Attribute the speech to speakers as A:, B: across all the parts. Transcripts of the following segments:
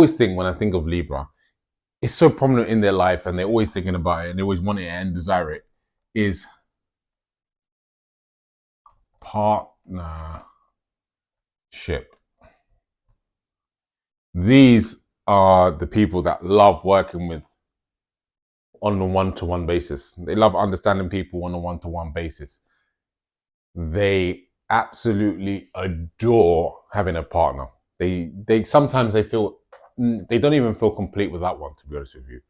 A: always think when I think of Libra, it's so prominent in their life and they're always thinking about it and they always want it and desire it, is partnership. These are the people that love working with on a one-to-one basis. They love understanding people on a one-to-one basis. They absolutely adore having a partner. They sometimes they feel they don't even feel complete without one, to be honest with you.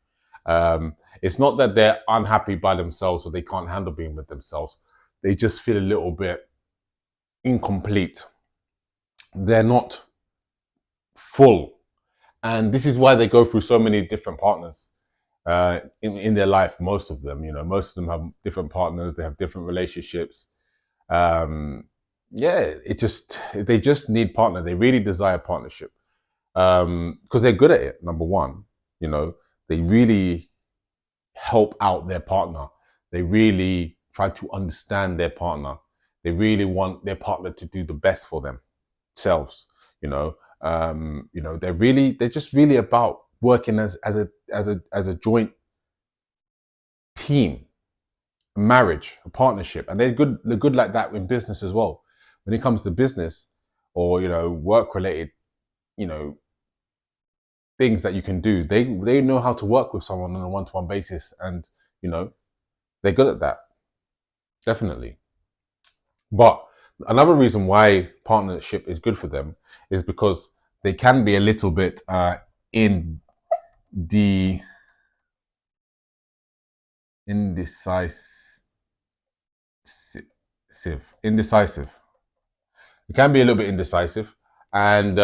A: It's not that they're unhappy by themselves or they can't handle being with themselves. They just feel a little bit incomplete. They're not full. And this is why they go through so many different partners in their life. Most of them, most of them have different partners. They have different relationships. Yeah, they just need partner. They really desire partnership because they're good at it. Number one, they really help out their partner. They really try to understand their partner. They really want their partner to do the best for themselves. They're just really about working as a joint team, marriage, a partnership, and they're good like that in business as well. When it comes to business or work related, you know things that you can do, they know how to work with someone on a one-to-one basis, and they're good at that, definitely. But another reason why partnership is good for them is because they can be a little bit in the indecisive. Indecisive. It can be a little bit indecisive, and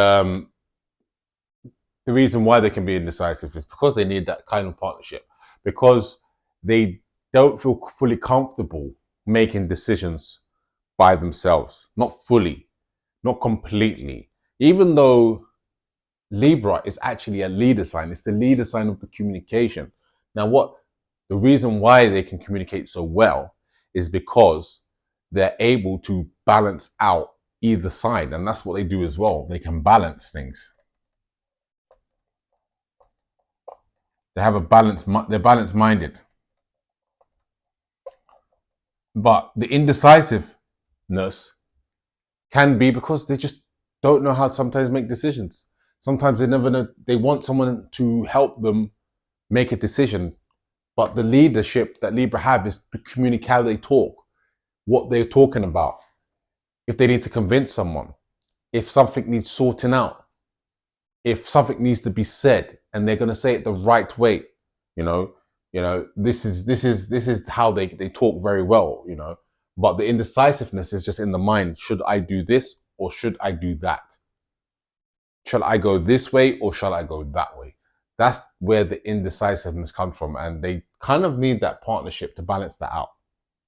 A: the reason why they can be indecisive is because they need that kind of partnership, because they don't feel fully comfortable making decisions by themselves, not fully, not completely. Even though Libra is actually a leader sign, it's the leader sign of the communication. Now, the reason why they can communicate so well is because they're able to balance out either side, and that's what they do as well. They can balance things. They have a balance. They're balanced minded. But the indecisiveness can be because they just don't know how to sometimes make decisions. Sometimes they never know. They want someone to help them make a decision. But the leadership that Libra have is to communicate how they talk, what they're talking about. If they need to convince someone, if something needs sorting out, if something needs to be said, and they're going to say it the right way, you know, this is how they talk very well, But the indecisiveness is just in the mind. Should I do this or should I do that? Shall I go this way or shall I go that way? That's where the indecisiveness comes from, and they kind of need that partnership to balance that out.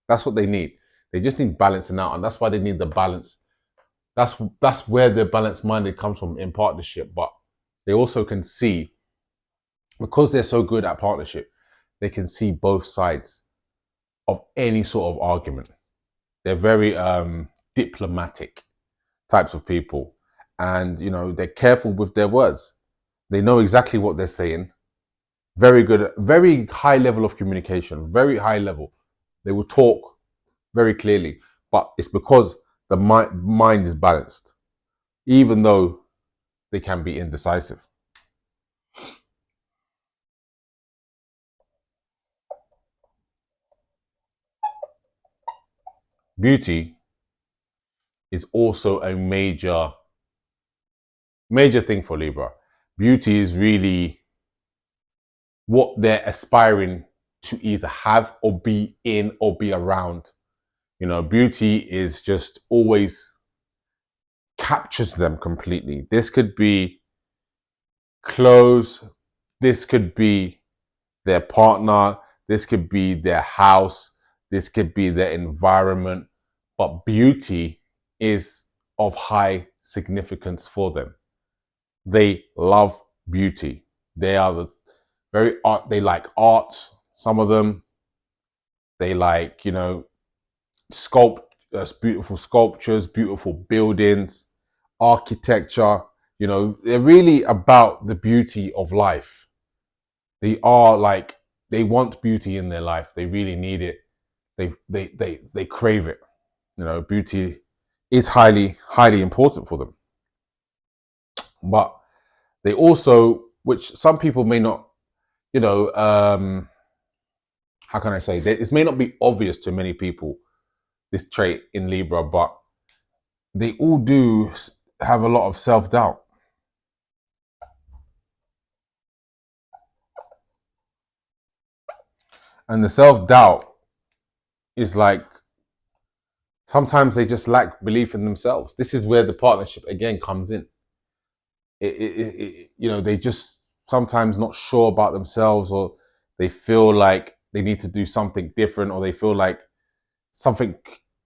A: That's what they need. They just need balancing out, and that's why they need the balance. That's where the balanced minded comes from in partnership. But they also can see, because they're so good at partnership, they can see both sides of any sort of argument. They're very diplomatic types of people, and they're careful with their words. They know exactly what they're saying. Very good, very high level of communication, very high level. They will talk very clearly, but it's because the mind is balanced, even though they can be indecisive. Beauty is also a major thing for Libra. Beauty is really what they're aspiring to either have or be in or be around. Beauty is just always captures them completely. This could be clothes, this could be their partner, this could be their house, this could be their environment, but beauty is of high significance for them. They love beauty. They are very art. They like art. Some of them, they like beautiful sculptures, beautiful buildings, architecture. You know, they're really about the beauty of life. They are like, they want beauty in their life. They really need it. They crave it. You know, beauty is highly important for them. But they also, which some people may not, you know, how can I say, this may not be obvious to many people, this trait in Libra, but they all do have a lot of self-doubt. And the self-doubt is like, sometimes they just lack belief in themselves. This is where the partnership again comes in. You know, they just sometimes not sure about themselves, or they feel like they need to do something different, or they feel like something,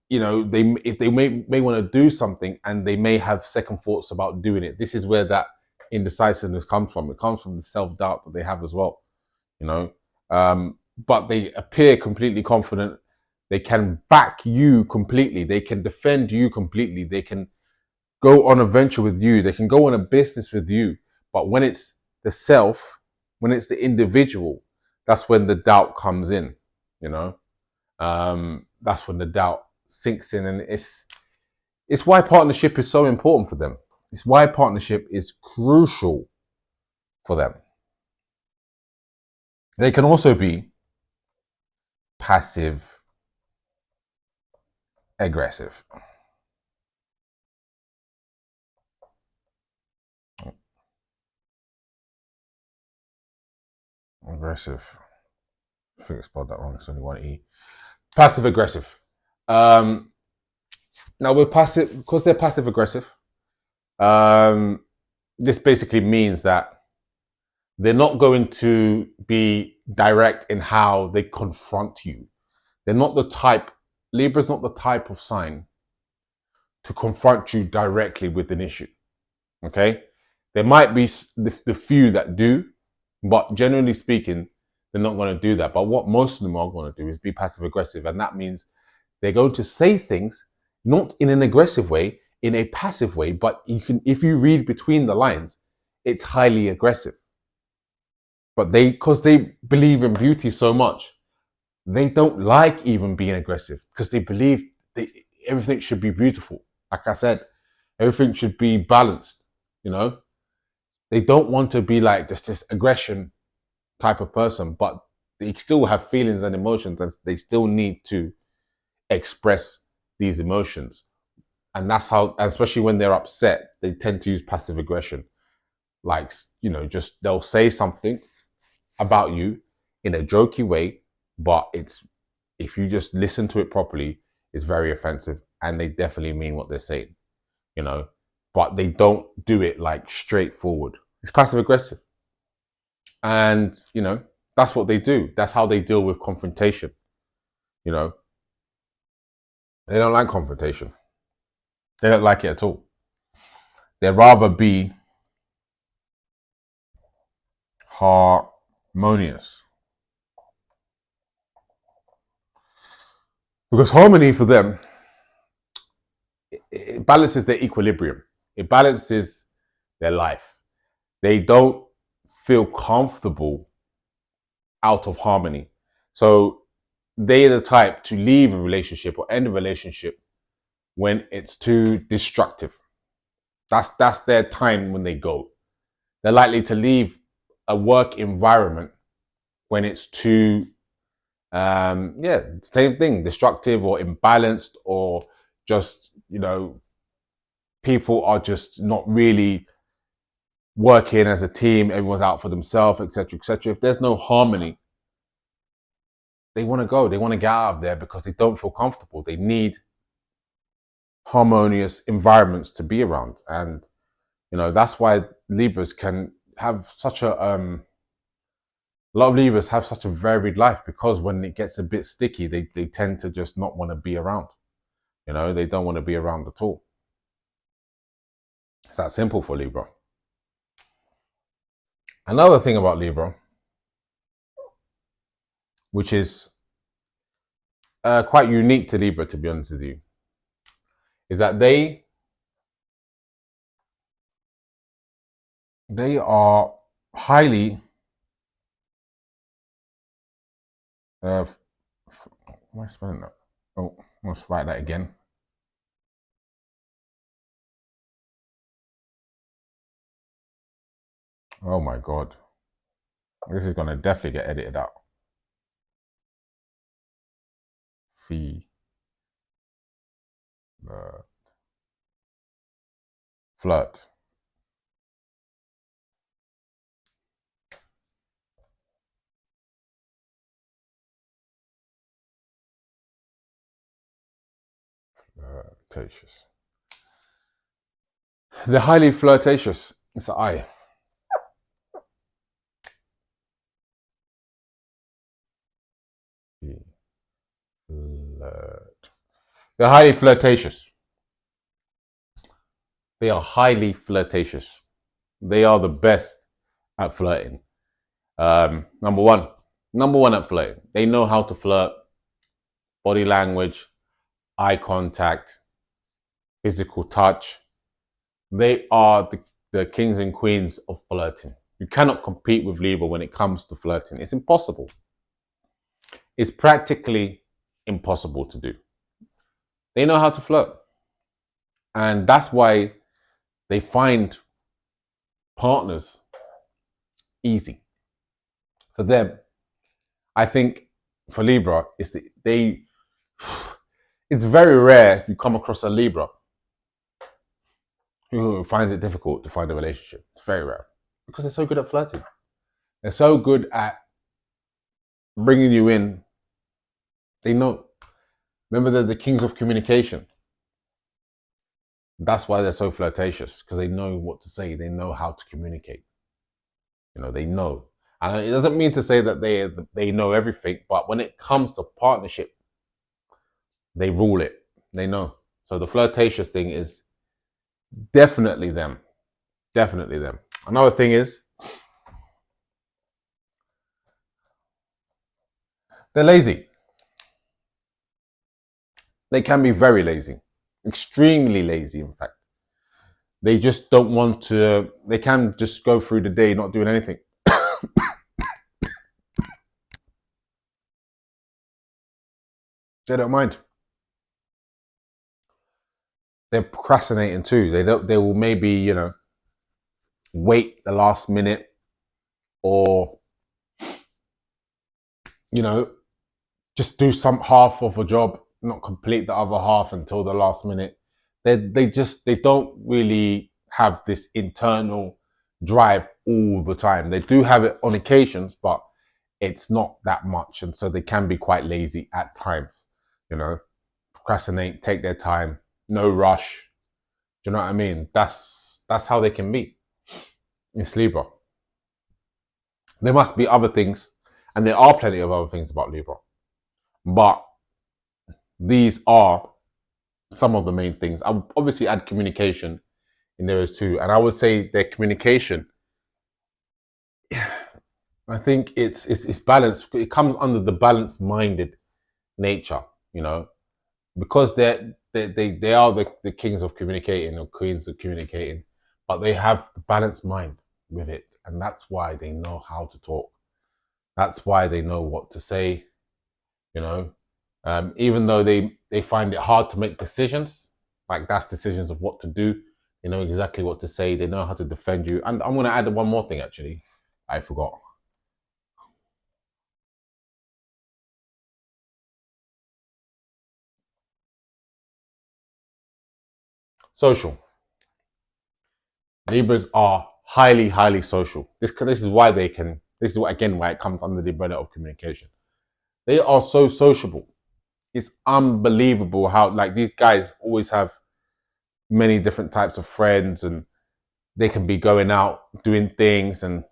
A: you know, if they may want to do something and they may have second thoughts about doing it. This is where that indecisiveness comes from. It comes from the self-doubt that they have as well, you know. But they appear completely confident. They can back you completely. They can defend you completely. They can go on a venture with you. They can go on a business with you. But when it's the self, when it's the individual, that's when the doubt comes in, you know. That's when the doubt sinks in, and it's why partnership is so important for them. It's why partnership is crucial for them. They can also be passive aggressive. Aggressive. I think I spelled that wrong. It's only one E. Passive aggressive. Now with passive, because they're passive aggressive, this basically means that they're not going to be direct in how they confront you. They're not the type, Libra's not the type of sign to confront you directly with an issue. Okay? There might be the few that do, but generally speaking, they're not going to do that. But what most of them are going to do is be passive aggressive. And that means they're going to say things not in an aggressive way, in a passive way, but you can, if you read between the lines, it's highly aggressive. But because they believe in beauty so much, they don't like even being aggressive, because they believe everything should be beautiful. Like I said, everything should be balanced, you know. They don't want to be like this aggression type of person, but they still have feelings and emotions, and they still need to express these emotions. And that's how, especially when they're upset, they tend to use passive aggression. Like, you know, just they'll say something about you in a jokey way, but it's, if you just listen to it properly, it's very offensive, and they definitely mean what they're saying, you know. But they don't do it like straightforward. It's passive aggressive. And, you know, that's what they do. That's how they deal with confrontation. You know, they don't like confrontation. They don't like it at all. They'd rather be harmonious. Because harmony for them, it balances their equilibrium. It balances their life. They don't feel comfortable out of harmony. So they're the type to leave a relationship or end a relationship when it's too destructive. That's their time when they go. They're likely to leave a work environment when it's too, same thing, destructive or imbalanced, or just, you know, people are just not really working as a team. Everyone's out for themselves, etc., etc. If there's no harmony, they want to go. They want to get out of there because they don't feel comfortable. They need harmonious environments to be around, and you know, that's why Libras can have such a lot of Libras have such a varied life, because when it gets a bit sticky, they tend to just not want to be around. You know, they don't want to be around at all. It's that simple for Libra. Another thing about Libra, which is quite unique to Libra, to be honest with you, is that they They are highly am I spelling that? Oh, let's write that again. Oh my god. This is gonna definitely get edited out. Fee flirt. Flirtatious. They're highly flirtatious. It's an I. Flirt. They're highly flirtatious. They are highly flirtatious. They are the best at flirting. Number one at flirting. They know how to flirt. Body language, eye contact, physical touch. They are the kings and queens of flirting. You cannot compete with Libra when it comes to flirting. It's impossible. It's practically impossible to do. They know how to flirt. And that's why they find partners easy. For them, I think for Libra, it's very rare you come across a Libra who finds it difficult to find a relationship. It's very rare because they're so good at flirting. They're so good at bringing you in. They know. Remember, they're the kings of communication. That's why they're so flirtatious, because they know what to say. They know how to communicate. They know. And it doesn't mean to say that they know everything, but when it comes to partnership, they rule it. They know. So the flirtatious thing is definitely them. Definitely them. Another thing is, they're lazy. They can be very lazy. Extremely lazy, in fact. They just don't want to, they can just go through the day not doing anything. They don't mind. They're procrastinating too. They will maybe, wait the last minute, or, just do some half of a job, not complete the other half until the last minute. They don't really have this internal drive all the time. They do have it on occasions, but it's not that much. And so they can be quite lazy at times, procrastinate, take their time, no rush. Do you know what I mean? That's how they can be. It's Libra. There must be other things, and there are plenty of other things about Libra. But these are some of the main things. I would obviously add communication in there as too. And I would say their communication, I think it's balanced. It comes under the balanced minded nature, because they are the kings of communicating or queens of communicating, but they have a balanced mind with it. And that's why they know how to talk. That's why they know what to say, even though they find it hard to make decisions, like that's decisions of what to do. They know exactly what to say. They know how to defend you. And I'm going to add one more thing, actually. I forgot. Social. Libras are highly, highly social. This is why this is again why it comes under the umbrella of communication. They are so sociable. It's unbelievable how, like, these guys always have many different types of friends, and they can be going out, doing things and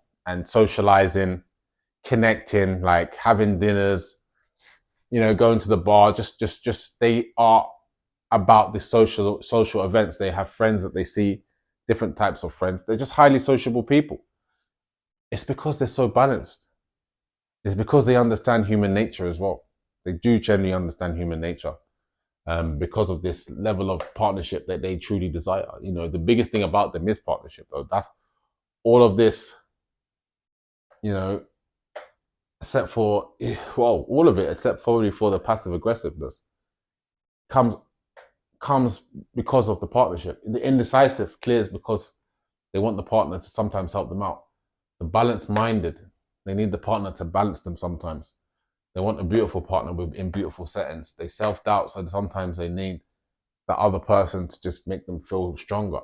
A: socializing, connecting, like having dinners, going to the bar, just they are about the social events. They have friends that they see, different types of friends. They're just highly sociable people. It's because they're so balanced. It's because they understand human nature as well. They do generally understand human nature, because of this level of partnership that they truly desire. The biggest thing about them is partnership, though. all of this, you know, except for, well, all of it, except probably for the passive aggressiveness, comes because of the partnership. The indecisive clears because they want the partner to sometimes help them out. The balanced minded, they need the partner to balance them sometimes. They want a beautiful partner in beautiful settings. They self-doubt, so sometimes they need the other person to just make them feel stronger.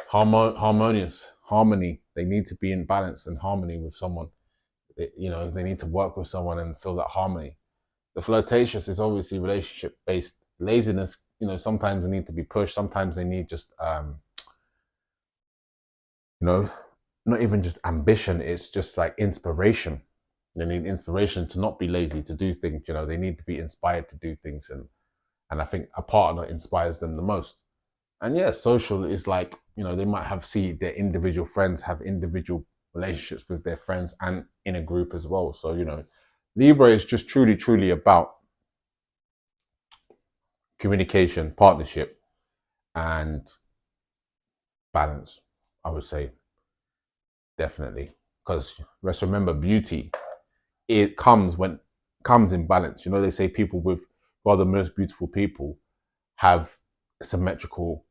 A: Harmony. They need to be in balance and harmony with someone. They need to work with someone and feel that harmony. The flirtatious is obviously relationship based. Laziness, sometimes they need to be pushed. Sometimes they need just, not even just ambition. It's just like inspiration. They need inspiration to not be lazy, to do things. They need to be inspired to do things, and I think a partner inspires them the most. And yeah, social is like, they might see their individual friends have individual relationships with their friends and in a group as well. So, Libra is just truly, truly about communication, partnership, and balance, I would say, definitely. Because let's remember, beauty, it comes in balance. They say people with, well, the most beautiful people have symmetrical,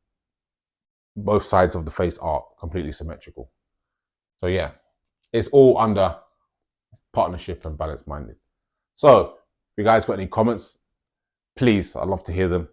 A: both sides of the face are completely symmetrical. So yeah, it's all under partnership and balance minded. So if you guys got any comments, please, I'd love to hear them.